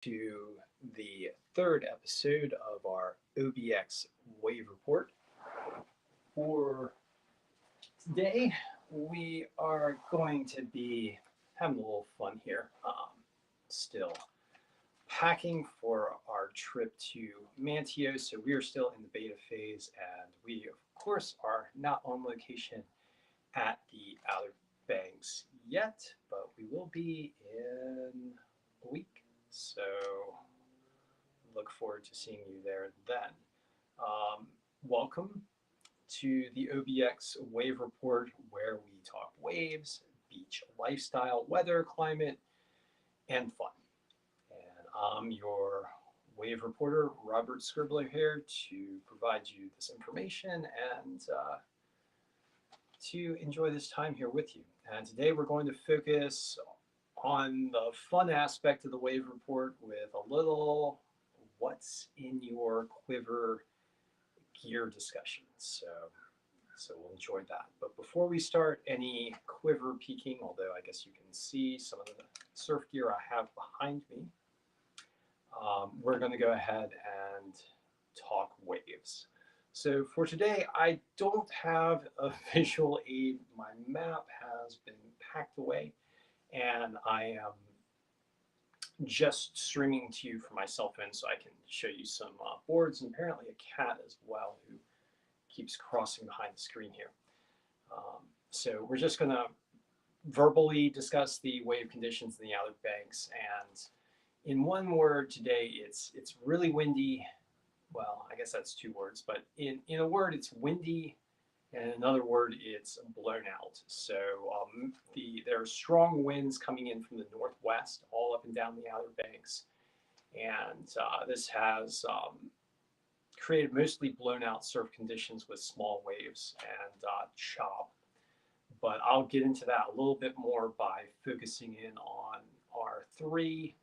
to the third episode of our OBX wave report. For today, we are going to be having a little fun here. Still packing for our trip to Manteo, so we are still in the beta phase, and we, of course, are not on location at the Outer Banks yet, but we will be in a week. So look forward to seeing you there then. Welcome to the OBX Wave Report, where we talk waves, beach lifestyle, weather, climate, and fun. And I'm your wave reporter, Robert Scribbler, here to provide you this information and to enjoy this time here with you. And today we're going to focus on the fun aspect of the wave report with a little what's in your quiver gear discussion. So we'll enjoy that. But before we start any quiver peeking, although I guess you can see some of the surf gear I have behind me, we're going to go ahead and talk waves. So for today, I don't have a visual aid. My map has been packed away, and I am just streaming to you from my cell phone so I can show you some boards, and apparently a cat as well who keeps crossing behind the screen here. So we're just going to verbally discuss the wave conditions in the Outer Banks, and in one word today, it's really windy. Well, I guess that's two words, but in a word, it's windy, and in another word, it's blown out. So there are strong winds coming in from the northwest, all up and down the Outer Banks, and this has created mostly blown out surf conditions with small waves and chop. But I'll get into that a little bit more by focusing in on our three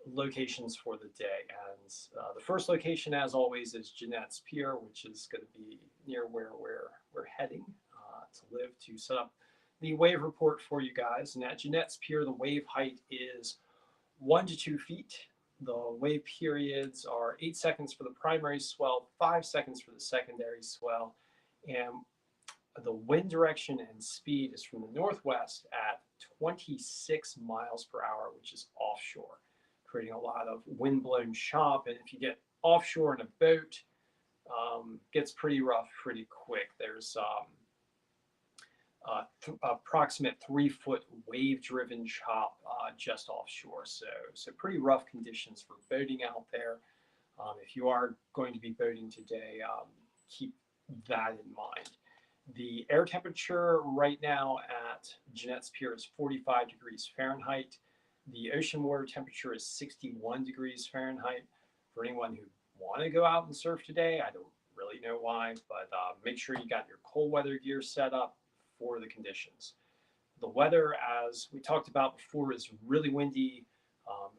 locations for the day. And the first location, as always, is Jeanette's Pier, which is going to be near where we're heading to live to set up the wave report for you guys. And at Jeanette's Pier, the wave height is 1 to 2 feet. The wave periods are 8 seconds for the primary swell, 5 seconds for the secondary swell, and the wind direction and speed is from the northwest at 26 miles per hour, which is offshore, creating a lot of wind-blown chop. And if you get offshore in a boat, gets pretty rough pretty quick. There's approximate 3-foot wave-driven chop just offshore. So pretty rough conditions for boating out there. If you are going to be boating today, keep that in mind. The air temperature right now at Jeanette's Pier is 45 degrees Fahrenheit. The ocean water temperature is 61 degrees Fahrenheit. For anyone who want to go out and surf today, I don't really know why, but make sure you got your cold weather gear set up for the conditions. The weather, as we talked about before, is really windy,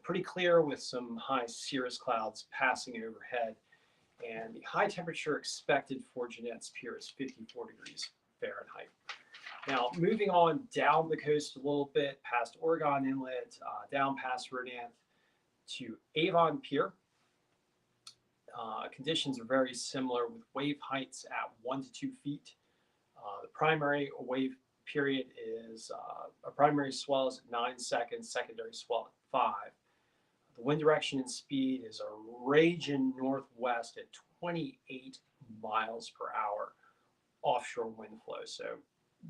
pretty clear with some high cirrus clouds passing overhead. And the high temperature expected for Jeanette's Pier is 54 degrees Fahrenheit. Now, moving on down the coast a little bit, past Oregon Inlet, down past Rodanthe to Avon Pier. Conditions are very similar with wave heights at 1 to 2 feet. The primary wave period is a primary swell is at 9 seconds, secondary swell at 5. The wind direction and speed is a raging northwest at 28 miles per hour offshore wind flow. So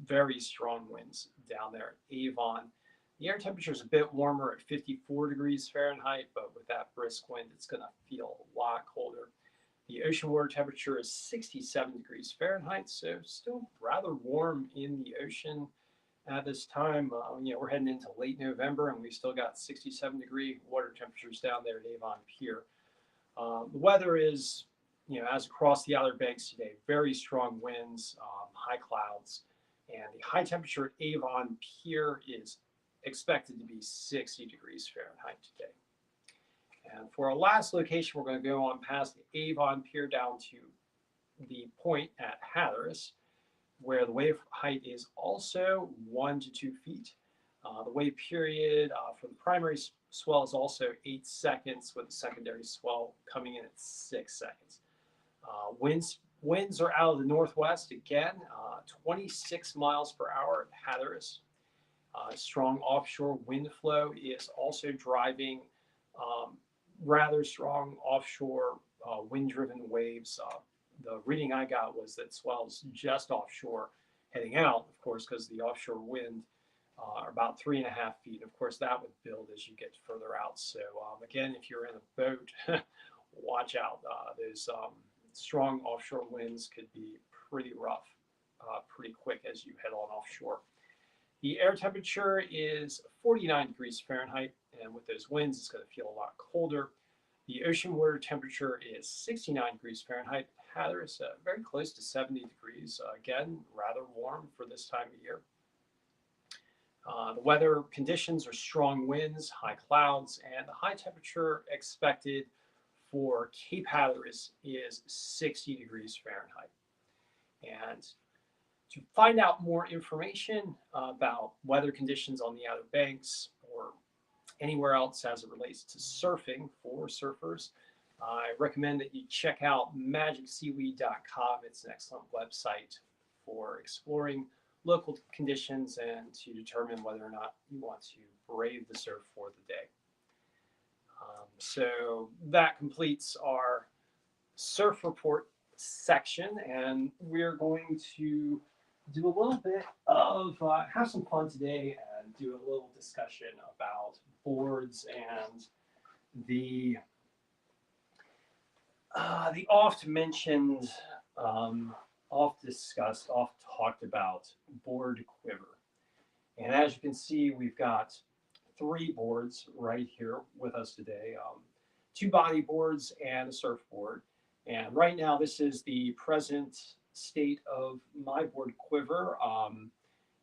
very strong winds down there at Avon. The air temperature is a bit warmer at 54 degrees Fahrenheit, but with that brisk wind, it's going to feel a lot colder. The ocean water temperature is 67 degrees Fahrenheit, so still rather warm in the ocean at this time. We're heading into late November, and we've still got 67-degree water temperatures down there at Avon Pier. The weather is, as across the Outer Banks today, very strong winds, high clouds, and the high temperature at Avon Pier is expected to be 60 degrees Fahrenheit today. And for our last location, we're going to go on past the Avon Pier down to the point at Hatteras, where the wave height is also 1 to 2 feet. The wave period for the primary swell is also 8 seconds, with the secondary swell coming in at 6 seconds. Winds are out of the northwest again, 26 miles per hour at Hatteras. Strong offshore wind flow is also driving rather strong offshore wind-driven waves. The reading I got was that swells just offshore heading out, of course, because the offshore wind are about 3.5 feet. Of course, that would build as you get further out. So again, if you're in a boat, watch out. Those strong offshore winds could be pretty rough, pretty quick as you head on offshore. The air temperature is 49 degrees Fahrenheit, and with those winds, it's going to feel a lot colder. The ocean water temperature is 69 degrees Fahrenheit. Hatteras, very close to 70 degrees. Again, rather warm for this time of year. The weather conditions are strong winds, high clouds, and the high temperature expected for Cape Hatteras is 60 degrees Fahrenheit. And to find out more information about weather conditions on the Outer Banks or anywhere else as it relates to surfing for surfers, I recommend that you check out magicseaweed.com. It's an excellent website for exploring local conditions and to determine whether or not you want to brave the surf for the day. So that completes our surf report section, and we're going to do a little bit of have some fun today and do a little discussion about boards and the oft-mentioned, oft-discussed, oft-talked about board quiver. And as you can see, we've got 3 boards right here with us today, 2 body boards and a surfboard. And right now, this is the present state of my board Quiver.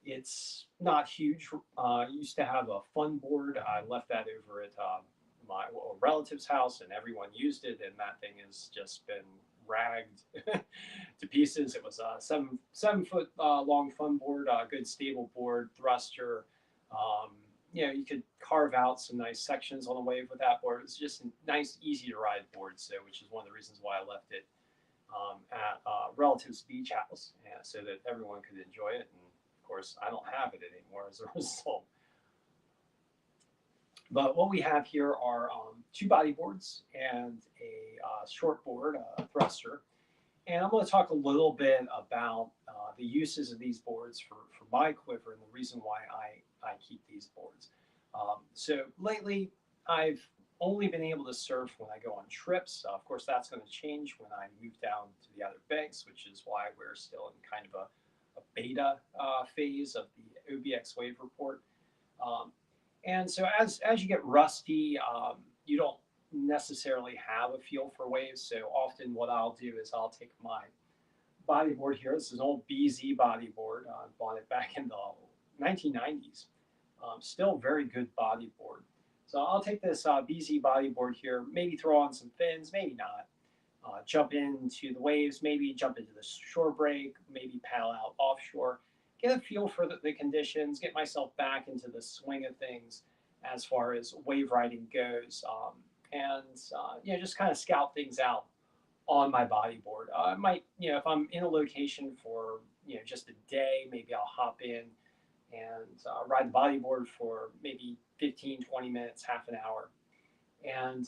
It's not huge. I used to have a fun board. I left that over at my relative's house, and everyone used it, and that thing has just been ragged to pieces. It was a 7 foot long fun board, good stable board, thruster. You could carve out some nice sections on the wave with that board. It's just a nice, easy to ride board, so which is one of the reasons why I left it at relative's beach house, so that everyone could enjoy it. And of course, I don't have it anymore as a result. But what we have here are 2 body boards and a short board, a thruster. And I'm going to talk a little bit about the uses of these boards for my quiver and the reason why I keep these boards. So lately, I've only been able to surf when I go on trips. Of course, that's going to change when I move down to the Outer Banks, which is why we're still in kind of a beta phase of the OBX wave report. And so as you get rusty, you don't necessarily have a feel for waves. So often what I'll do is I'll take my bodyboard here. This is an old BZ bodyboard. I bought it back in the 1990s. Still very good bodyboard. So I'll take this BZ bodyboard here, maybe throw on some fins, maybe not. Jump into the waves, maybe jump into the shore break, maybe paddle out offshore. Get a feel for the conditions, get myself back into the swing of things as far as wave riding goes, and just kind of scout things out on my bodyboard. I might, if I'm in a location for just a day, maybe I'll hop in and ride the bodyboard for maybe 15, 20 minutes, half an hour. And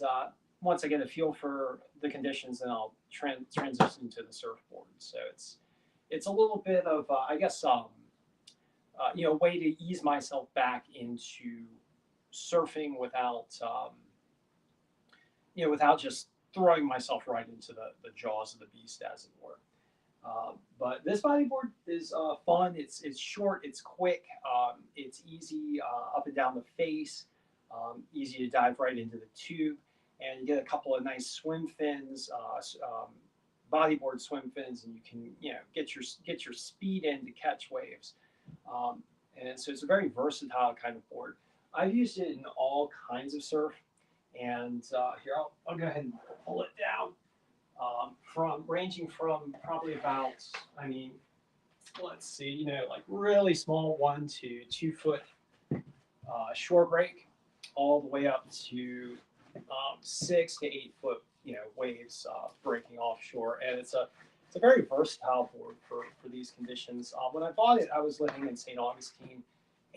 once I get a feel for the conditions, then I'll transition to the surfboard. So it's a little bit of, I guess, a way to ease myself back into surfing without, without just throwing myself right into the jaws of the beast, as it were. But this bodyboard is fun. It's short, it's quick, it's easy up and down the face, easy to dive right into the tube, and you get a couple of nice swim fins, bodyboard swim fins, and you can get your speed in to catch waves. And so it's a very versatile kind of board. I've used it in all kinds of surf, and here I'll go ahead and pull it down. Ranging from probably about, let's see, like really small 1 to 2 foot shore break all the way up to 6 to 8 foot, waves breaking offshore, and it's a very versatile board for these conditions. When I bought it, I was living in St. Augustine,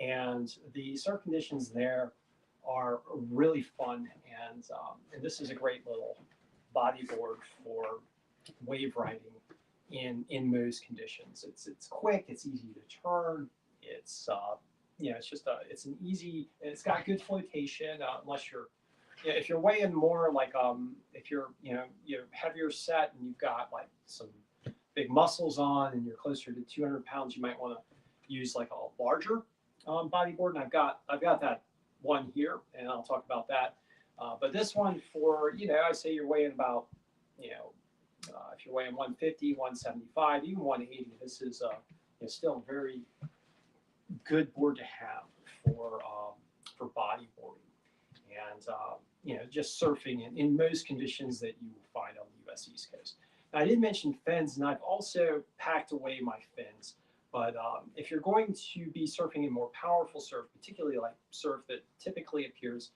and the surf conditions there are really fun, and this is a great little bodyboard for wave riding in most conditions. It's quick, it's easy to turn, it's an easy, it's got good flotation, unless you're, if you're weighing more like, if you're heavier set and you've got like some big muscles on and you're closer to 200 pounds, you might want to use like a larger bodyboard. And I've got that one here, and I'll talk about that. But this one for, I say you're weighing about, if you're weighing 150, 175, even 180, this is still a very good board to have for bodyboarding and just surfing in most conditions that you will find on the U.S. East Coast. Now, I did mention fins, and I've also packed away my fins. But if you're going to be surfing in more powerful surf, particularly like surf that typically appears,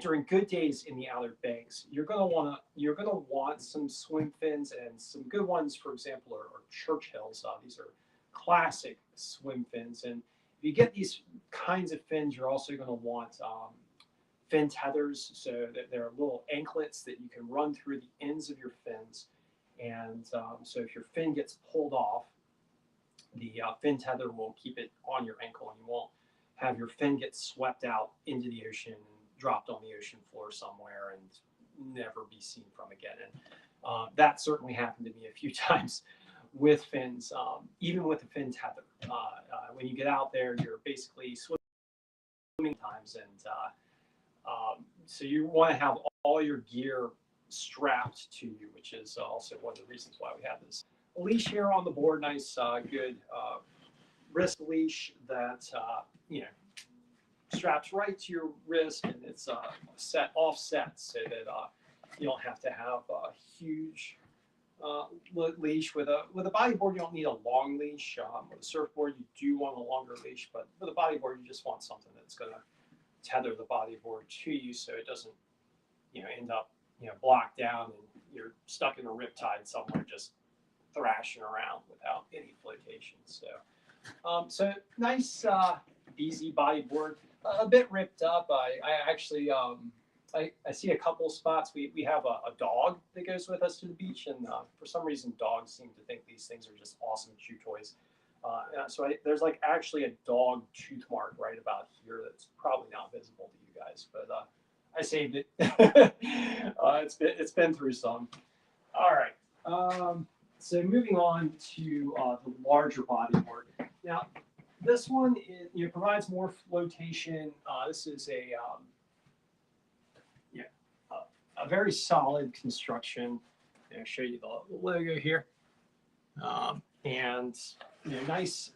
during good days in the Outer Banks, you're gonna want some swim fins, and some good ones, for example, are Churchills. These are classic swim fins, and if you get these kinds of fins, you're also going to want fin tethers, so that there are little anklets that you can run through the ends of your fins, and so if your fin gets pulled off, the fin tether will keep it on your ankle, and you won't have your fin get swept out into the ocean and dropped on the ocean floor somewhere and never be seen from again. And that certainly happened to me a few times with fins, even with the fin tether. When you get out there, you're basically swimming times, and so you want to have all your gear strapped to you, which is also one of the reasons why we have this leash here on the board. Nice, good wrist leash that straps right to your wrist, and it's offset so that you don't have to have a huge leash. With a bodyboard, you don't need a long leash. With a surfboard, you do want a longer leash, but with a bodyboard, you just want something that's going to tether the bodyboard to you, so it doesn't, end up, blocked down and you're stuck in a riptide somewhere, just thrashing around without any flotation. So nice, easy bodyboard. A bit ripped up. I actually I see a couple spots. We have a dog that goes with us to the beach, and for some reason, dogs seem to think these things are just awesome chew toys. So there's like actually a dog tooth mark right about here that's probably not visible to you guys, but I saved it. It's been through some. All right. So moving on to the larger bodyboard. Now, this one provides more flotation. This is a very solid construction. I'll show you the logo here, and nice,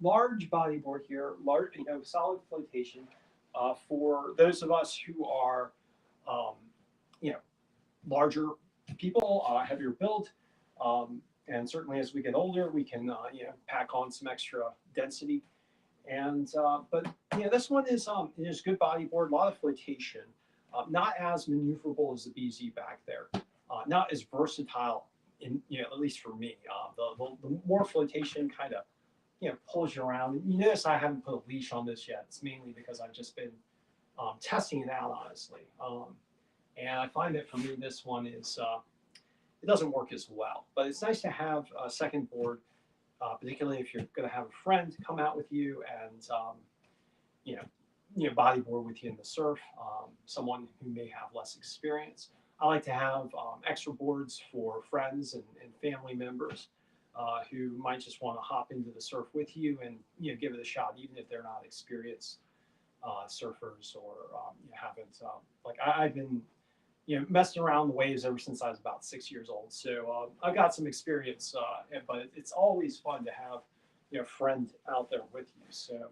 large bodyboard here, large, solid flotation. For those of us who are, larger people, heavier build, and certainly as we get older, we can, pack on some extra density. And but this one is good bodyboard, a lot of flotation. Not as maneuverable as the BZ back there, not as versatile, at least for me. The more flotation kind of pulls you around. You notice I haven't put a leash on this yet. It's mainly because I've just been testing it out, honestly. And I find that for me, this one is it doesn't work as well. But it's nice to have a second board, particularly if you're going to have a friend come out with you and bodyboard with you in the surf, someone who may have less experience. I like to have extra boards for friends and family members who might just want to hop into the surf with you and give it a shot, even if they're not experienced surfers or haven't. Like I've been messing around the waves ever since I was about 6 years old, so I've got some experience. But it's always fun to have a friend out there with you. So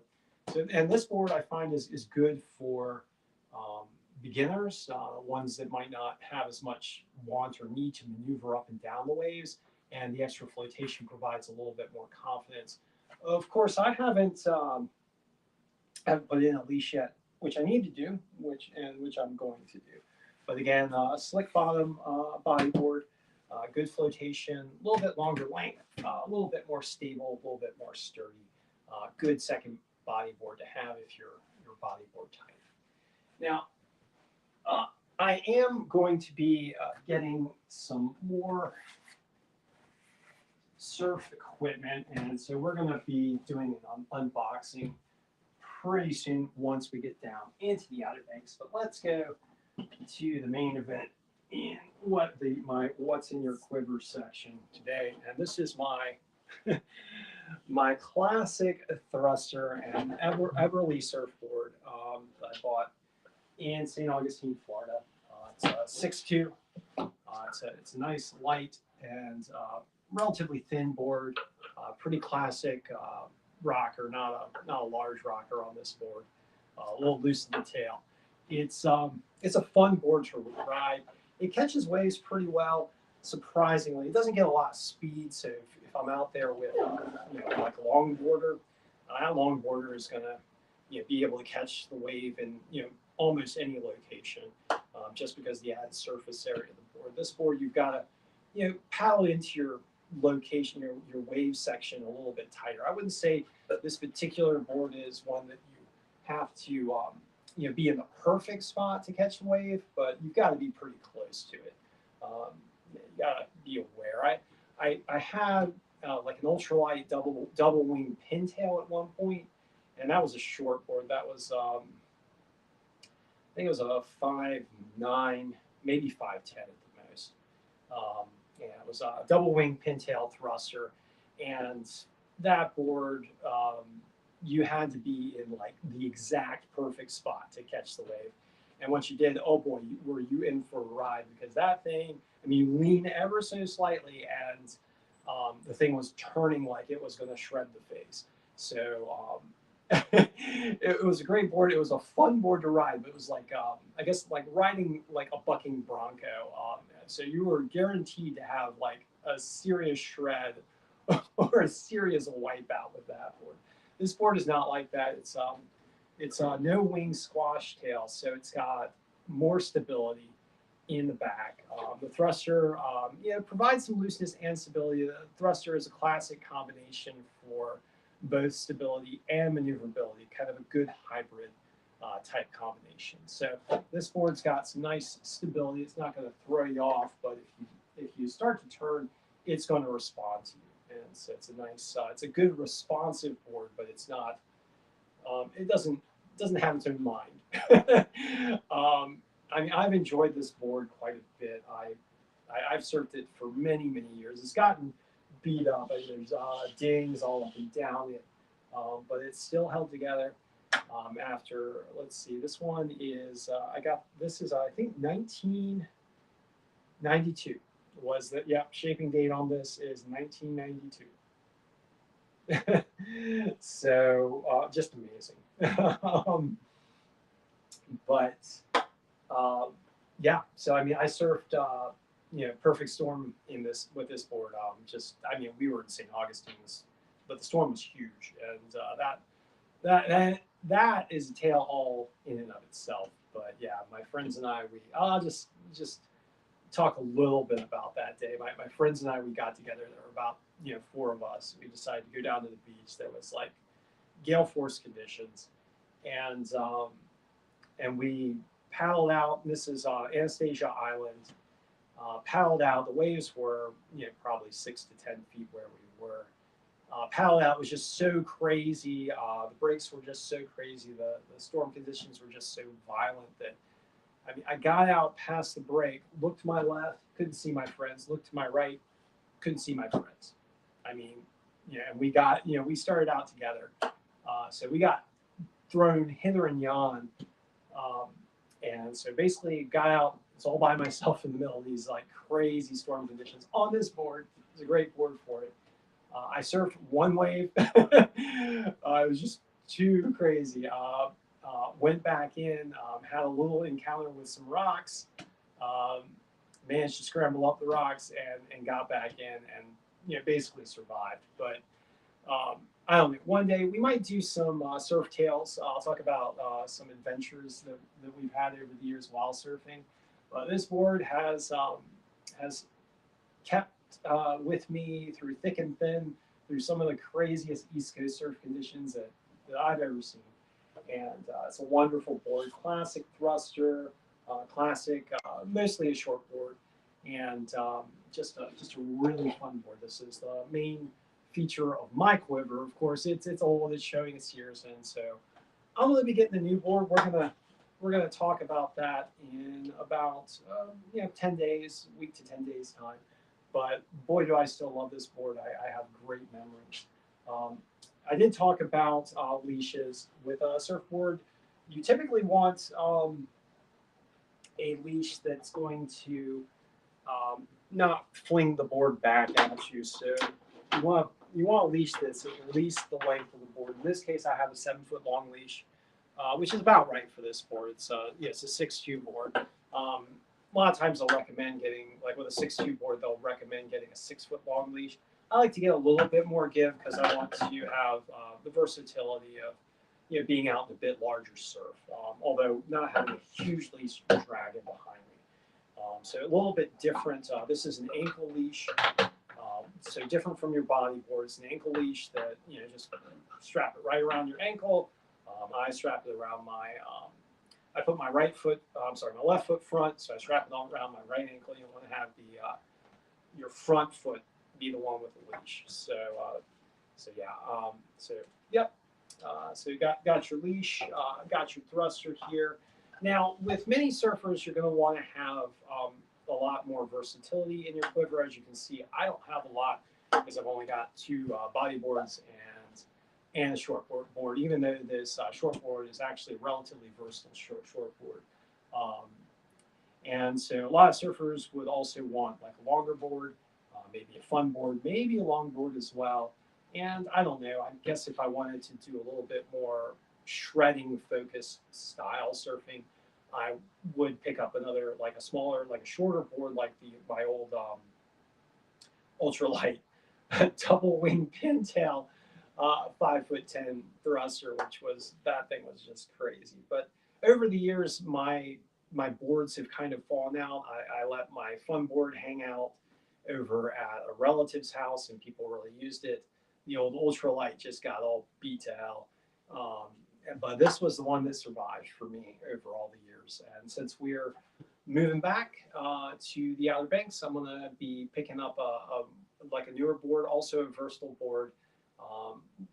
and this board I find is good for beginners, ones that might not have as much want or need to maneuver up and down the waves, and the extra flotation provides a little bit more confidence. Of course, I haven't haven't put in a leash yet, which I need to do, which I'm going to do. But again, slick bottom bodyboard, good flotation, a little bit longer length, a little bit more stable, a little bit more sturdy. Good second bodyboard to have if you're bodyboard type. Now, I am going to be getting some more surf equipment, and so we're going to be doing an unboxing pretty soon once we get down into the Outer Banks. But let's go to the main event in what's in your quiver section today, and this is my my classic thruster and Everly surfboard that I bought in St. Augustine, Florida. It's a 6'2". It's a nice light and relatively thin board, pretty classic rocker, not a large rocker on this board, a little loose in the tail. It's a fun board to ride. It catches waves pretty well, surprisingly. It doesn't get a lot of speed, so if I'm out there with like a longboarder, that longboarder is gonna be able to catch the wave in almost any location, just because of the added surface area of the board. This board, you've got to paddle into your location, your wave section a little bit tighter. I wouldn't say that this particular board is one that you have to be in the perfect spot to catch the wave, but you've got to be pretty close to it. You got to be aware. I had like an ultralight double wing pintail at one point, and that was a short board. That was I think it was a 5'9", maybe 5'10" at the most. And it was a double wing pintail thruster, and that board you had to be in like the exact perfect spot to catch the wave. And once you did, oh boy, were you in for a ride, because that thing, I mean, you lean ever so slightly, and the thing was turning like it was going to shred the face. So it was a great board. It was a fun board to ride, but it was like, I guess, like riding like a bucking bronco. So you were guaranteed to have like a serious shred or a serious wipeout with that board. This board is not like that. It's no wing squash tail, so it's got more stability in the back. The thruster provides some looseness and stability. The thruster is a classic combination for both stability and maneuverability, kind of a good hybrid type combination. So this board's got some nice stability. It's not going to throw you off, but if you start to turn, it's going to respond to you. And so it's a nice, it's a good responsive board, but it's not, it doesn't have its own mind. I mean, I've enjoyed this board quite a bit. I've surfed it for many, many years. It's gotten beat up. There's dings all up and down it, but it's still held together. After, let's see, this one is this is I think 1992 was the shaping date on this is 1992. So just amazing. But so I mean, I surfed perfect storm with this board. I mean, we were in St. Augustine's, but the storm was huge, and that is a tale all in and of itself. But yeah, my friends and I, I'll just talk a little bit about that day. My friends and I, we got together. There were about 4 of us. We decided to go down to the beach. There was like gale force conditions, and we paddled out. This is Anastasia Island. Paddled out. The waves were probably 6 to 10 feet where we were. Paddled out was just so crazy. The breaks were just so crazy. The storm conditions were just so violent that I mean, I got out past the break, looked to my left, couldn't see my friends. Looked to my right, couldn't see my friends. I mean, and we got we started out together, so we got thrown hither and yon, and so basically got out. It's all by myself in the middle of these like crazy storm conditions on this board. It was a great board for it. I surfed one wave. It was just too crazy. Went back in, had a little encounter with some rocks, managed to scramble up the rocks and got back in and basically survived. But I don't know. One day we might do some surf tales. I'll talk about some adventures that we've had over the years while surfing. But this board has kept with me through thick and thin, through some of the craziest East Coast surf conditions that I've ever seen. And it's a wonderful board, classic thruster, classic, mostly a short board, and just a really fun board. This is the main feature of my quiver. Of course, it's old, it's showing its years, and so I'm going to be getting a new board. We're gonna talk about that in about 10 days, week to 10 days time. But boy, do I still love this board. I have great memories. Um, I did talk about leashes with a surfboard. You typically want a leash that's going to not fling the board back at you. So you want a leash that's at least the length of the board. In this case, I have a 7 foot long leash, which is about right for this board. It's a 6'2" board. A lot of times they'll recommend getting, like with a 6'2" board, they'll recommend getting a 6 foot long leash. I like to get a little bit more give because I want to have the versatility of being out in a bit larger surf, although not having a huge leash dragging behind me. So a little bit different. This is an ankle leash, so different from your body board. It's an ankle leash that just strap it right around your ankle. I strap it around my. I put my my left foot front, so I strap it all around my right ankle. You want to have your front foot be the one with the leash. So yeah. So yep. So you got your leash, got your thruster here. Now, with many surfers, you're going to want to have a lot more versatility in your quiver. As you can see, I don't have a lot because I've only got 2 body boards and a short board, even though this short board is actually a relatively versatile short board. Um, and so a lot of surfers would also want like a longer board, maybe a fun board, maybe a long board as well. And I don't know, I guess if I wanted to do a little bit more shredding focused style surfing, I would pick up another, like a smaller, like a shorter board, like my old ultralight double wing pintail 5'10" thruster, that thing was just crazy. But over the years, my boards have kind of fallen out. I let my fun board hang out over at a relative's house, and people really used it. The old ultralight just got all beat to hell. But this was the one that survived for me over all the years. And since we're moving back to the Outer Banks, I'm going to be picking up like a newer board, also a versatile board.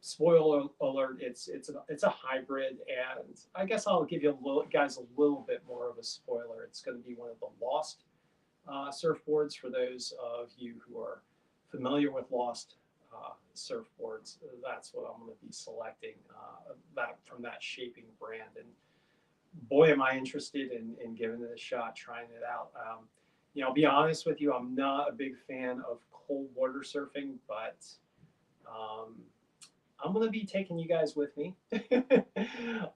Spoiler alert, it's a hybrid, and I guess I'll give you guys a little bit more of a spoiler. It's going to be one of the Lost surfboards for those of you who are familiar with Lost surfboards. That's what I'm going to be selecting that from that shaping brand. And boy, am I interested in giving it a shot, trying it out. I'll be honest with you, I'm not a big fan of cold water surfing, but I'm going to be taking you guys with me,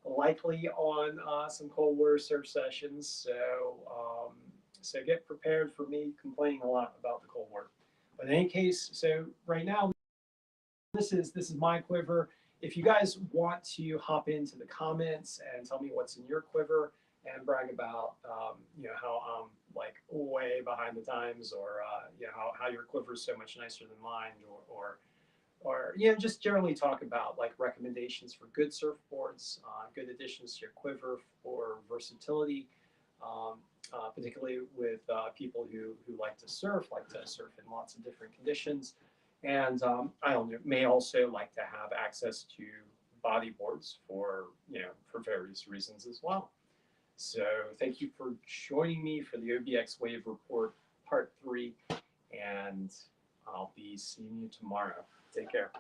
likely on some cold water surf sessions. So get prepared for me complaining a lot about the cold water. But in any case, so right now, this is my quiver. If you guys want to hop into the comments and tell me what's in your quiver and brag about how I'm like way behind the times, or how your quiver is so much nicer than mine, or just generally talk about like recommendations for good surfboards, good additions to your quiver for versatility, particularly with people who like to surf in lots of different conditions. And I don't know, may also like to have access to body boards for various reasons as well. So thank you for joining me for the OBX Wave Report Part 3, and I'll be seeing you tomorrow. Take care.